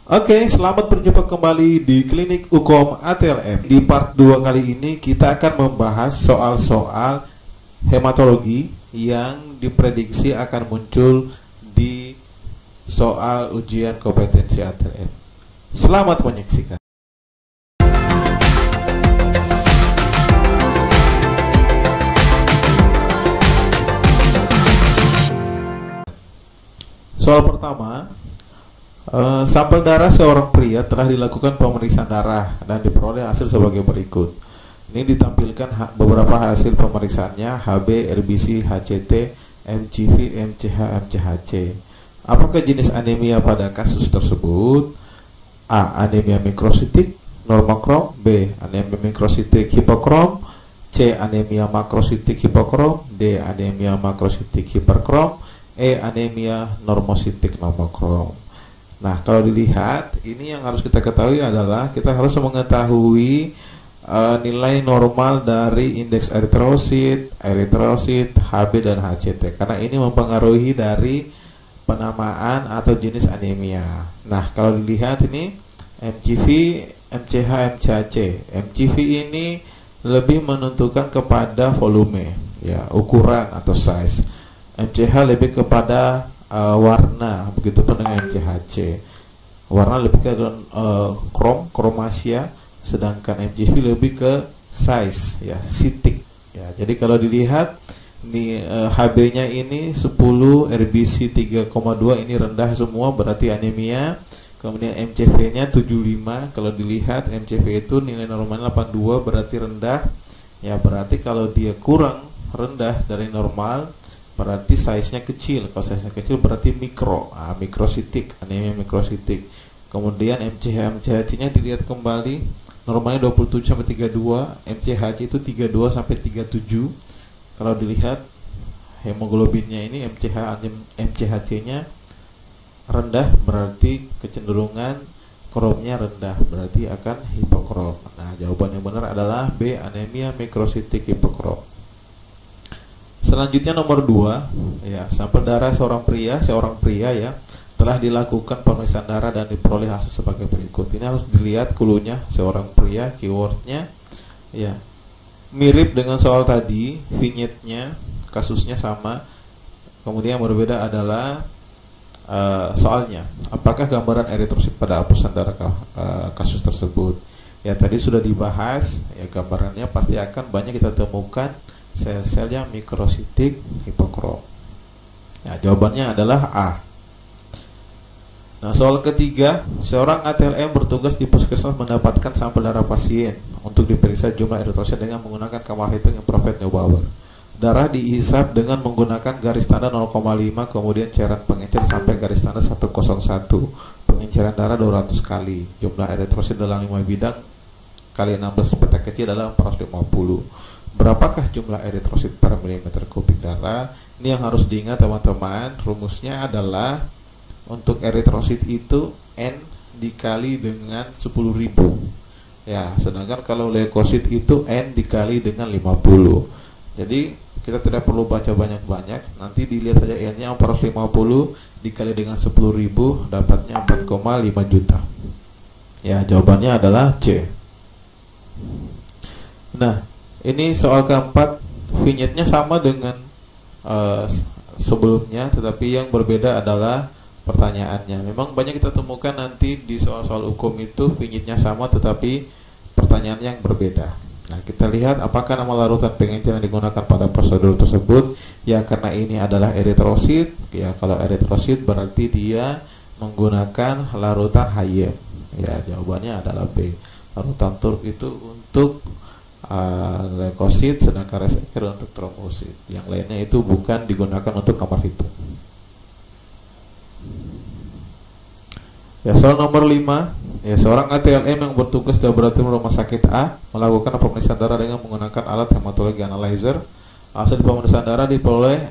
Oke, selamat berjumpa kembali di Klinik Ukom ATLM. Di part 2 kali ini kita akan membahas soal-soal hematologi yang diprediksi akan muncul di soal ujian kompetensi ATLM. Selamat menyaksikan. Soal pertama, sampel darah seorang pria telah dilakukan pemeriksaan darah dan diperoleh hasil sebagai berikut. Ini ditampilkan beberapa hasil pemeriksaannya: HB, RBC, HCT, MCV, MCH, MCHC. Apakah jenis anemia pada kasus tersebut? A. Anemia mikrositik normokrom. B. Anemia mikrositik hipokrom. C. Anemia makrositik hipokrom. D. Anemia makrositik hiperkrom. E. Anemia normositik normokrom. Nah, kalau dilihat, ini yang harus kita ketahui adalah kita harus mengetahui nilai normal dari indeks eritrosit, HB dan HCT, karena ini mempengaruhi dari penamaan atau jenis anemia. Nah, kalau dilihat ini MCV, MCH, MCHC. MCV ini lebih menentukan kepada volume, ya, ukuran atau size. MCH lebih kepada warna, begitu pun dengan MCHC. Warna lebih ke kromasia, sedangkan MCV lebih ke size, ya, sitik. Ya, jadi kalau dilihat ini HB-nya ini 10, RBC 3,2, ini rendah semua, berarti anemia. Kemudian MCV-nya 75, kalau dilihat MCV itu nilai normalnya 82, berarti rendah. Ya, berarti kalau dia kurang rendah dari normal, berarti size-nya kecil. Kalau size-nya kecil berarti mikrositik, anemia mikrositik. Kemudian MCH, MCHC-nya dilihat kembali, normalnya 27 sampai 32, MCHC itu 32 sampai 37. Kalau dilihat hemoglobinnya ini MCHC-nya rendah, berarti kecenderungan kromnya rendah, berarti akan hipokrom. Nah, jawaban yang benar adalah B, anemia mikrositik hipokrom. Selanjutnya nomor 2, ya, sampel darah seorang pria ya telah dilakukan pemeriksaan darah dan diperoleh hasil sebagai berikut. Ini harus dilihat cluenya, seorang pria, keywordnya, ya, mirip dengan soal tadi, vignette-nya, kasusnya sama. Kemudian yang berbeda adalah soalnya, apakah gambaran eritrosit pada apusan darah kasus tersebut. Ya, tadi sudah dibahas, ya, gambarannya pasti akan banyak kita temukan sel-sel yang mikrositik hipokrom. Ya, jawabannya adalah A. Nah, soal ketiga, seorang ATLM bertugas di puskesmas mendapatkan sampel darah pasien untuk diperiksa jumlah eritrosit dengan menggunakan kamar hitung infrared Neubauer. Darah dihisap dengan menggunakan garis tanda 0,5, kemudian cairan pengencer sampai garis tanda 101. Pengenceran darah 200 kali. Jumlah eritrosit dalam 5 bidang kali 16 peta kecil adalah 450. Berapakah jumlah eritrosit per milimeter kubik darah? Ini yang harus diingat teman-teman. Rumusnya adalah untuk eritrosit itu N dikali dengan 10.000. Ya, sedangkan kalau leukosit itu N dikali dengan 50. Jadi kita tidak perlu baca banyak-banyak. Nanti dilihat saja N-nya 450 dikali dengan 10.000, dapatnya 4,5 juta. Ya, jawabannya adalah C. Nah, ini soal keempat, vignette-nya sama dengan sebelumnya, tetapi yang berbeda adalah pertanyaannya. Memang banyak kita temukan nanti di soal-soal hukum itu vignette-nya sama, tetapi pertanyaannya yang berbeda. Nah, kita lihat apakah nama larutan pengencer yang digunakan pada prosedur tersebut. Ya, karena ini adalah eritrosit. Ya, kalau eritrosit berarti dia menggunakan larutan HYM. Ya, jawabannya adalah B. Larutan TURK itu untuk leukosit, sedangkan reseker untuk trombosit. Yang lainnya itu bukan digunakan untuk kamar hitung. Ya, soal nomor 5, ya, seorang ATLM yang bertugas di laboratorium rumah sakit A melakukan pemeriksaan darah dengan menggunakan alat hematologi analyzer. Hasil pemeriksaan darah diperoleh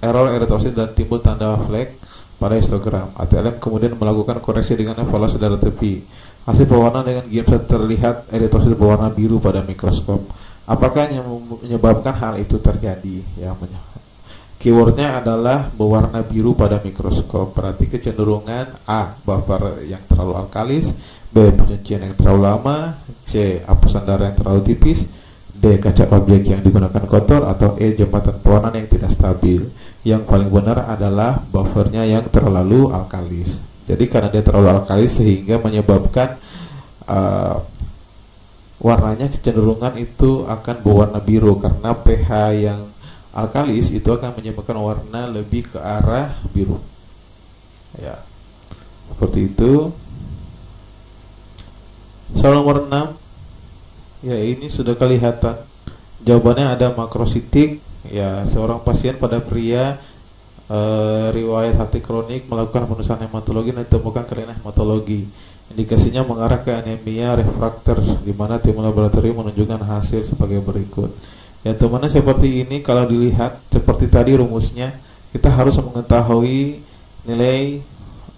error eritrosit dan timbul tanda flag pada histogram. ATLM kemudian melakukan koreksi dengan evaluasi darah tepi. Hasil pewarnaan dengan GMC terlihat eritrosit berwarna biru pada mikroskop. Apakah yang menyebabkan hal itu terjadi? Ya, Keywordnya adalah berwarna biru pada mikroskop. Berarti kecenderungan A, buffer yang terlalu alkalis, B, pencucian yang terlalu lama, C, hapusan darah yang terlalu tipis, D, kaca objek yang digunakan kotor, atau E, jembatan pewarnaan yang tidak stabil. Yang paling benar adalah buffernya yang terlalu alkalis. Jadi karena dia terlalu alkalis sehingga menyebabkan warnanya kecenderungan itu akan berwarna biru, karena pH yang alkalis itu akan menyebabkan warna lebih ke arah biru. Ya, seperti itu. Soal nomor 6, ya ini sudah kelihatan. Jawabannya ada makrositik. Ya, seorang pasien pada pria riwayat hati kronik melakukan pemeriksaan hematologi dan ditemukan kelainan hematologi. Indikasinya mengarah ke anemia refraktor, di mana tim laboratorium menunjukkan hasil sebagai berikut. Ya teman-teman, seperti ini kalau dilihat seperti tadi rumusnya, kita harus mengetahui nilai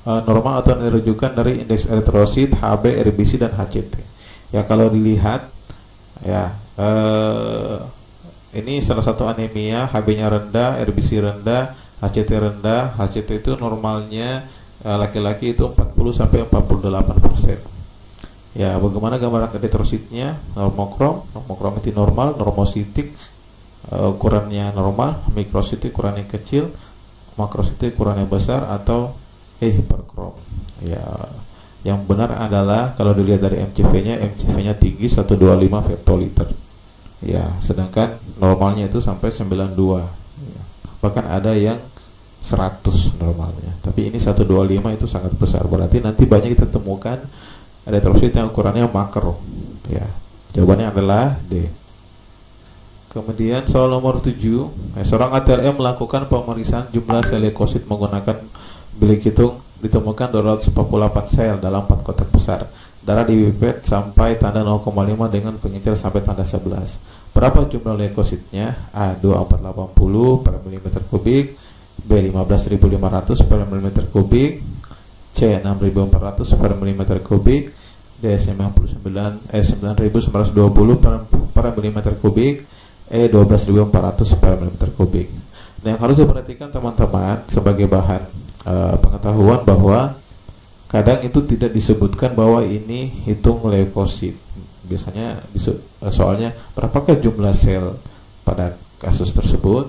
normal atau nilai rujukan dari indeks eritrosit, HB, RBC dan HCT. Ya kalau dilihat ya ini salah satu anemia, HB-nya rendah, RBC rendah, HCT rendah. HCT itu normalnya laki-laki itu 40 sampai 48%. Ya, bagaimana gambaran eritrositnya? Normokrom itu normal, normositik ukurannya normal, mikrositik ukurannya kecil, makrositik ukurannya besar, atau hiperkrom. Ya, yang benar adalah kalau dilihat dari MCV-nya tinggi 125 femtoliter. Ya, sedangkan normalnya itu sampai 92. Ya, bahkan ada yang 100 normalnya. Tapi ini 125 itu sangat besar. Berarti nanti banyak kita temukan eritrosit yang ukurannya makro. Ya, jawabannya adalah D. Kemudian soal nomor 7, seorang ATLM melakukan pemeriksaan jumlah sel leukosit menggunakan bilik hitung, ditemukan 248 sel dalam 4 kotak besar. Darah dipipet sampai tanda 0,5 dengan pengincar sampai tanda 11. Berapa jumlah leukositnya? A, 2480 per milimeter kubik, B, 15.500 per milimeter kubik, C, 6.400 per milimeter kubik, D, 9.920 per milimeter kubik, E, 12.400 per milimeter kubik. Nah, yang harus diperhatikan teman-teman sebagai bahan pengetahuan bahwa kadang itu tidak disebutkan bahwa ini hitung leukosit. Biasanya soalnya berapakah jumlah sel pada kasus tersebut.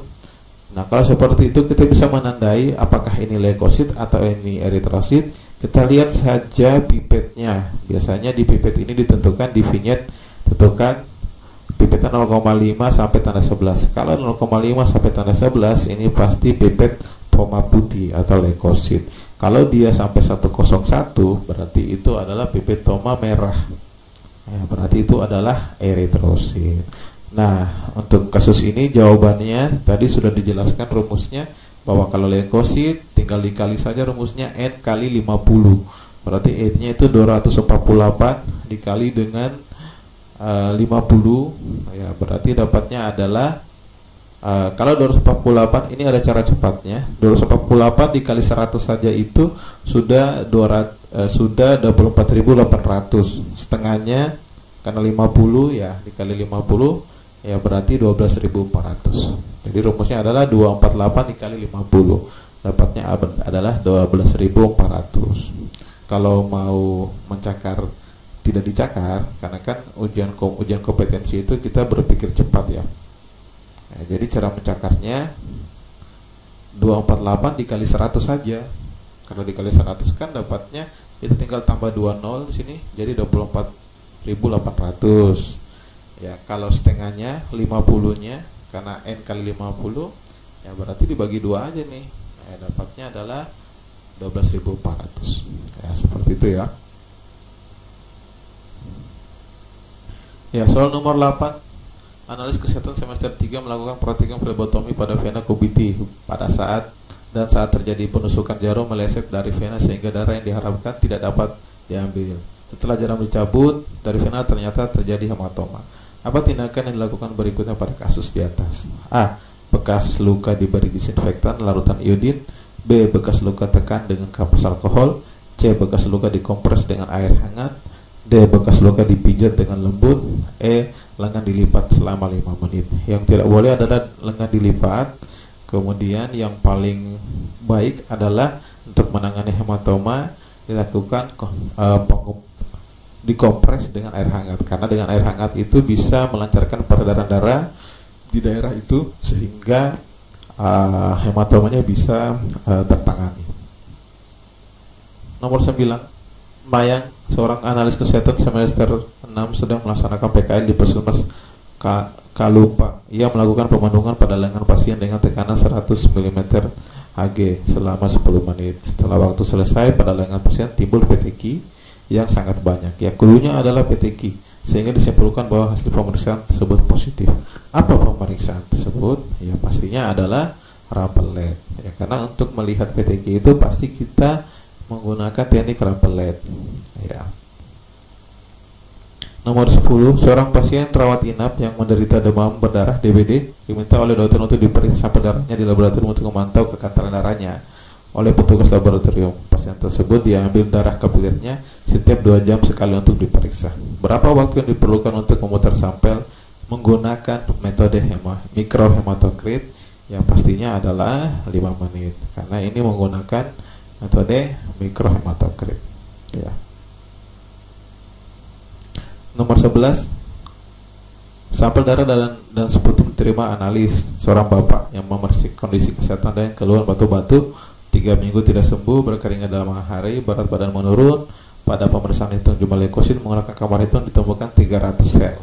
Nah, kalau seperti itu kita bisa menandai apakah ini leukosit atau ini eritrosit. Kita lihat saja pipetnya. Biasanya di pipet ini ditentukan di vignette, tentukan pipetnya 0,5 sampai tanda 11. Kalau 0,5 sampai tanda 11 ini pasti pipet poma putih atau leukosit. Kalau dia sampai 101 berarti itu adalah pipet toma merah. Ya, berarti itu adalah eritrosit. Nah, untuk kasus ini jawabannya tadi sudah dijelaskan rumusnya, bahwa kalau leukosit tinggal dikali saja rumusnya N kali 50. Berarti N-nya itu 248 dikali dengan 50. Ya, berarti dapatnya adalah kalau 248 ini ada cara cepatnya. 248 dikali 100 saja itu sudah 24.800. Setengahnya karena 50 ya dikali 50 ya berarti 12.400. Jadi rumusnya adalah 248 dikali 50. Dapatnya adalah 12.400. Kalau mau mencakar tidak dicakar, karena kan ujian kompetensi itu kita berpikir cepat ya. Nah, jadi cara mencakarnya 248 dikali 100 saja. Kalau dikali 100 kan dapatnya itu tinggal tambah 20 di sini jadi 24.800. Ya, kalau setengahnya 50-nya karena N kali 50 ya berarti dibagi 2 aja nih. Ya, dapatnya adalah 12.400. Ya, seperti itu ya. Ya, soal nomor 8. Analis kesehatan semester 3 melakukan praktikum flebotomi pada vena kubiti pada saat terjadi penusukan jarum meleset dari vena sehingga darah yang diharapkan tidak dapat diambil. Setelah jarum dicabut dari vena ternyata terjadi hematoma. Apa tindakan yang dilakukan berikutnya pada kasus di atas? A. Bekas luka diberi disinfektan larutan iodin. B. Bekas luka tekan dengan kapas alkohol. C. Bekas luka dikompres dengan air hangat. D. Bekas luka dipijat dengan lembut. E. Lengan dilipat selama 5 menit. Yang tidak boleh adalah lengan dilipat Kemudian yang paling baik adalah untuk menangani hematoma dilakukan dikompres dengan air hangat, karena dengan air hangat itu bisa melancarkan peredaran darah di daerah itu sehingga hematomanya bisa tertangani. Nomor 9, Mayang, seorang analis kesehatan semester 6 sedang melaksanakan PKL di Puskesmas Kalumpang. Ia melakukan pemandungan pada lengan pasien dengan tekanan 100 mm Hg selama 10 menit. Setelah waktu selesai, pada lengan pasien timbul peteki yang sangat banyak. Ya, keluhnya adalah peteki, sehingga disimpulkan bahwa hasil pemeriksaan tersebut positif. Apa pemeriksaan tersebut? Ya, pastinya adalah Rappelet. Ya, karena untuk melihat peteki itu pasti kita menggunakan teknik Rappelet. Ya. Nomor 10, seorang pasien rawat inap yang menderita demam berdarah (DBD) diminta oleh dokter untuk diperiksa sampel darahnya di laboratorium untuk memantau kekantaran darahnya oleh petugas laboratorium. Pasien tersebut diambil darah kapilirnya setiap 2 jam sekali untuk diperiksa. Berapa waktu yang diperlukan untuk memutar sampel menggunakan metode mikrohematokrit? Yang pastinya adalah 5 menit, karena ini menggunakan metode mikrohematokrit. Ya. Nomor 11, sampel darah dan sputum diterima analis seorang bapak yang memeriksa kondisi kesehatan dan keluhan batu-batu, 3 minggu tidak sembuh, berkeringat dalam hari, berat badan menurun. Pada pemeriksaan hitung jumlah leukosit menggunakan kamar hitung ditemukan 300 sel.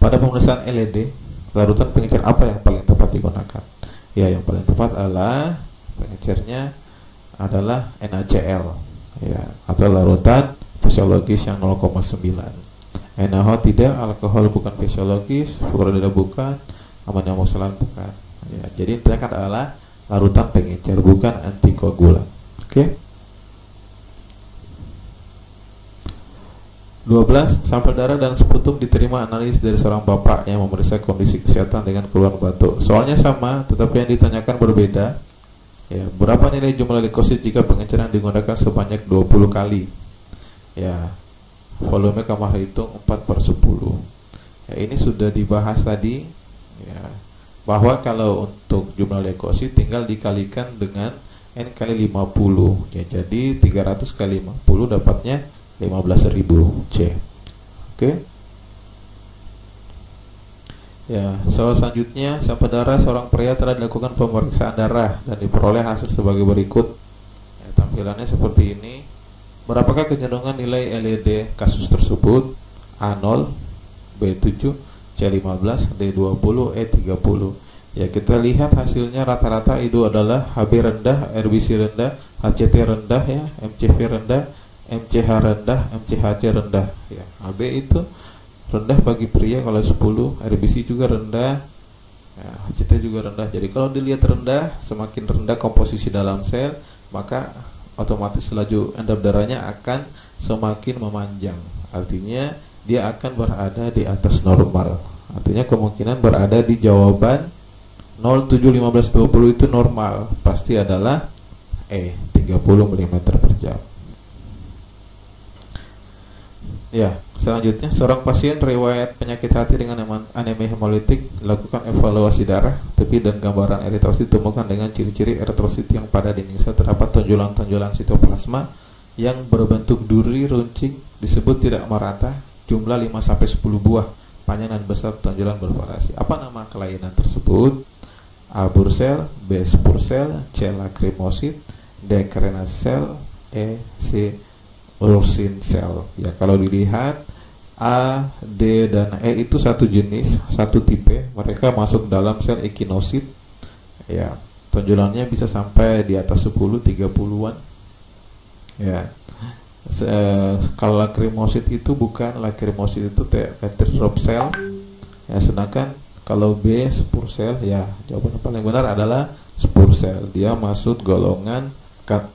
Pada pemeriksaan LED, larutan pengencer apa yang paling tepat digunakan? Ya, yang paling tepat adalah pengencernya adalah NaCl, ya, atau larutan fisiologis yang 0,9. NaOH tidak, alkohol bukan fisiologis, fluorida bukan, amonium oksalat bukan. Ya, jadi intinya kan adalah larutan pengencer, bukan antikoagulan. Oke. 12, sampel darah dan sputum diterima analis dari seorang bapak yang memeriksa kondisi kesehatan dengan keluhan batuk. Soalnya sama, tetapi yang ditanyakan berbeda. Ya, berapa nilai jumlah leukosit jika pengenceran digunakan sebanyak 20 kali? Ya, volume kamar hitung 4/10. Ya, ini sudah dibahas tadi, ya, bahwa kalau untuk jumlah leukosit tinggal dikalikan dengan N kali 50. Ya, jadi 300 kali 50 dapatnya 15.000 C. Oke. Ya, soal selanjutnya, sampel darah seorang pria telah dilakukan pemeriksaan darah dan diperoleh hasil sebagai berikut. Ya, tampilannya seperti ini. Berapakah kecenderungan nilai LED kasus tersebut? A0, B7, C15, D20, E30. Ya, kita lihat hasilnya rata-rata itu adalah HB rendah, RBC rendah, HCT rendah, ya, MCV rendah, MCH rendah, MCHC rendah. Ya, HB itu rendah bagi pria kalau 10, RBC juga rendah, ya, HCT juga rendah. Jadi kalau dilihat rendah, semakin rendah komposisi dalam sel, maka otomatis laju endap darahnya akan semakin memanjang. Artinya dia akan berada di atas normal. Artinya kemungkinan berada di jawaban 0, 7, 15, 20 itu normal. Pasti adalah E, 30 mm per jam. Ya, selanjutnya seorang pasien riwayat penyakit hati dengan anemia hemolitik lakukan evaluasi darah, tepi dan gambaran eritrosit ditemukan dengan ciri-ciri eritrosit yang pada dinding sel terdapat tonjolan-tonjolan sitoplasma yang berbentuk duri runcing, disebut tidak merata, jumlah 5-10 buah, panjang dan besar tonjolan bervariasi. Apa nama kelainan tersebut? A. Bursel, B. Spursel, C. Lacrimosid, D. Krenasel, E. C. Ursin cell. Ya, kalau dilihat A, D, dan E itu satu jenis, satu tipe. Mereka masuk dalam sel ekinosit. Ya, tonjolannya bisa sampai di atas 10, 30-an. Ya. Kalau lacrimosid itu bukan, lacrimosid itu heterotroph cell. Ya, sedangkan kalau B, Spursel, ya jawaban yang paling benar adalah Spursel. Dia masuk golongan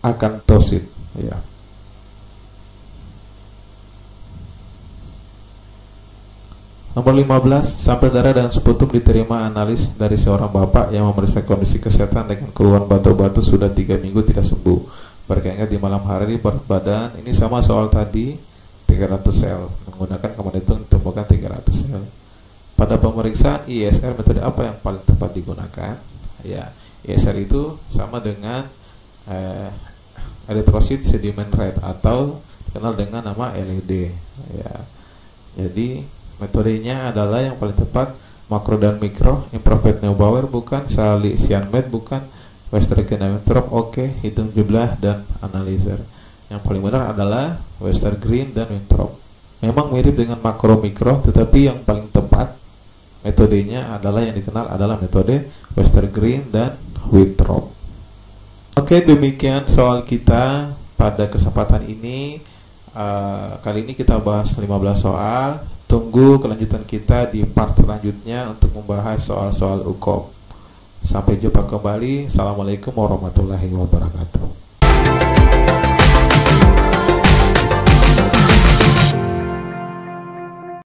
akantosit. Ya. Nomor 15, sampel darah dan sputum diterima analis dari seorang bapak yang memeriksa kondisi kesehatan dengan keluhan batu-batu sudah 3 minggu tidak sembuh, berkeringat di malam hari, berat badan. Ini sama soal tadi, 300 sel. Menggunakan kamar hitung ditemukan 300 sel. Pada pemeriksaan ISR, metode apa yang paling tepat digunakan? Ya, ESR itu sama dengan erythrocyte sediment rate atau dikenal dengan nama LED ya. Jadi metodenya adalah yang paling tepat makro dan mikro, improved Neubauer bukan, Sally Sianmed bukan, Westergren dan Winthrop oke, hitung jumlah dan analyzer. Yang paling benar adalah Westergren dan Winthrop. Memang mirip dengan makro mikro, tetapi yang paling tepat metodenya adalah yang dikenal adalah metode Westergren dan Winthrop. Oke, demikian soal kita pada kesempatan ini. Kali ini kita bahas 15 soal. Tunggu kelanjutan kita di part selanjutnya untuk membahas soal-soal UKOM. Sampai jumpa kembali. Assalamualaikum warahmatullahi wabarakatuh.